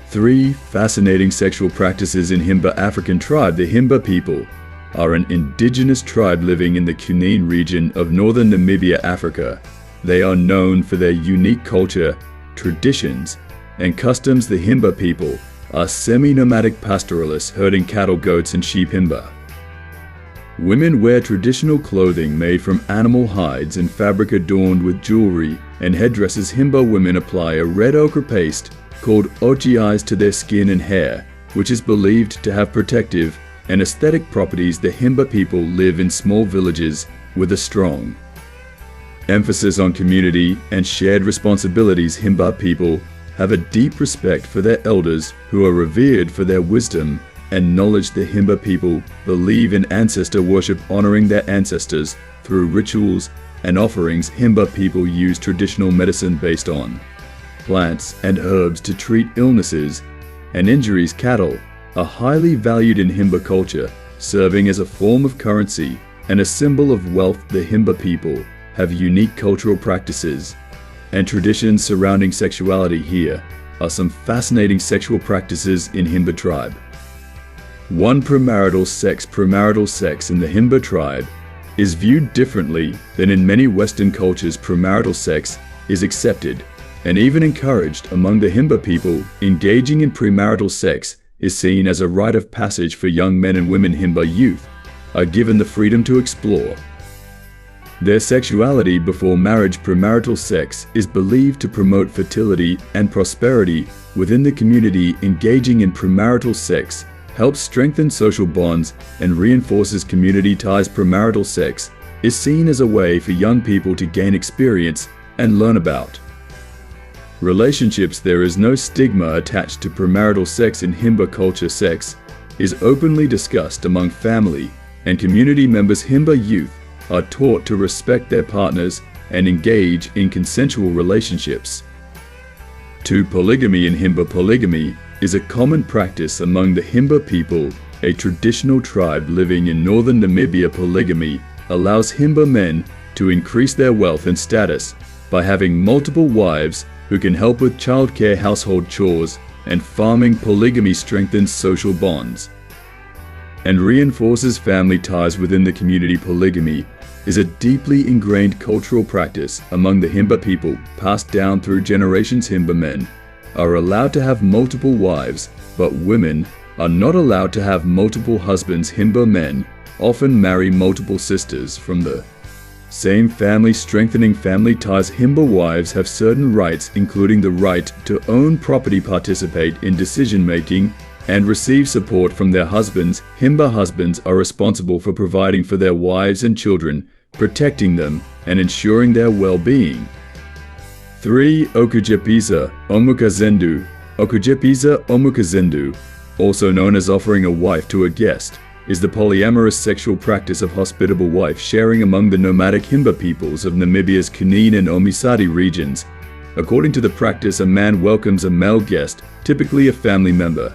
3 fascinating sexual practices in Himba African tribe. The Himba people are an indigenous tribe living in the Cunene region of northern Namibia, Africa. They are known for their unique culture, traditions, and customs. The Himba people are semi-nomadic pastoralists herding cattle, goats, and sheep. Himba women wear traditional clothing made from animal hides and fabric adorned with jewelry and headdresses. Himba women apply a red ochre paste called ochiais to their skin and hair, which is believed to have protective and aesthetic properties. The Himba people live in small villages with a strong emphasis on community and shared responsibilities. Himba people have a deep respect for their elders who are revered for their wisdom and knowledge. The Himba people believe in ancestor worship, honoring their ancestors through rituals and offerings. Himba people use traditional medicine based on plants and herbs to treat illnesses and injuries. Cattle are highly valued in Himba culture, serving as a form of currency and a symbol of wealth. The Himba people have unique cultural practices and traditions surrounding sexuality. Here are some fascinating sexual practices in Himba tribe. 1. Premarital sex. Premarital sex in the Himba tribe is viewed differently than in many Western cultures. Premarital sex is accepted and even encouraged among the Himba people. Engaging in premarital sex is seen as a rite of passage for young men and women. Himba youth are given the freedom to explore their sexuality before marriage. Premarital sex is believed to promote fertility and prosperity within the community. Engaging in premarital sex helps strengthen social bonds and reinforces community ties. Premarital sex is seen as a way for young people to gain experience and learn about relationships. There is no stigma attached to premarital sex in Himba culture. Sex is openly discussed among family and community members. Himba youth are taught to respect their partners and engage in consensual relationships. 2. Polygamy in Himba. Polygamy is a common practice among the Himba people, a traditional tribe living in northern Namibia. Polygamy allows Himba men to increase their wealth and status by having multiple wives who can help with childcare, household chores, and farming. Polygamy strengthens social bonds and reinforces family ties within the community. Polygamy is a deeply ingrained cultural practice among the Himba people, passed down through generations. Himba men are allowed to have multiple wives, but women are not allowed to have multiple husbands. Himba men often marry multiple sisters from the same family, strengthening family ties. Himba wives have certain rights, including the right to own property, participate in decision-making, and receive support from their husbands. Himba husbands are responsible for providing for their wives and children, protecting them, and ensuring their well-being. 3. Okujepiza Omukazendu. Okujepiza Omukazendu, also known as offering a wife to a guest, is the polyamorous sexual practice of hospitable wife sharing among the nomadic Himba peoples of Namibia's Cunene and Omisati regions. According to the practice, a man welcomes a male guest, typically a family member,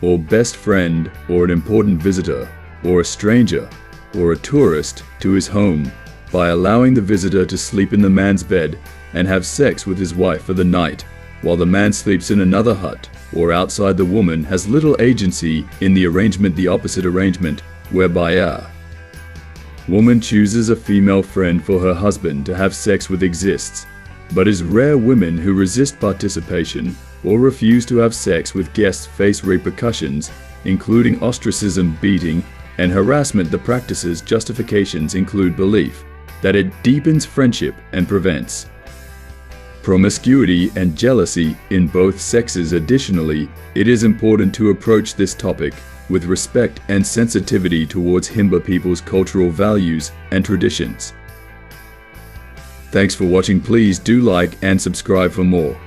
or best friend, or an important visitor, or a stranger, or a tourist, to his home by allowing the visitor to sleep in the man's bed and have sex with his wife for the night, while the man sleeps in another hut or outside. The woman has little agency in the arrangement. The opposite arrangement, whereby a woman chooses a female friend for her husband to have sex with, exists, but is rare. Women who resist participation or refuse to have sex with guests face repercussions, including ostracism, beating, and harassment. The practice's justifications include belief that it deepens friendship and prevents promiscuity and jealousy in both sexes. Additionally, it is important to approach this topic with respect and sensitivity towards Himba people's cultural values and traditions. Thanks for watching. Please do like and subscribe for more.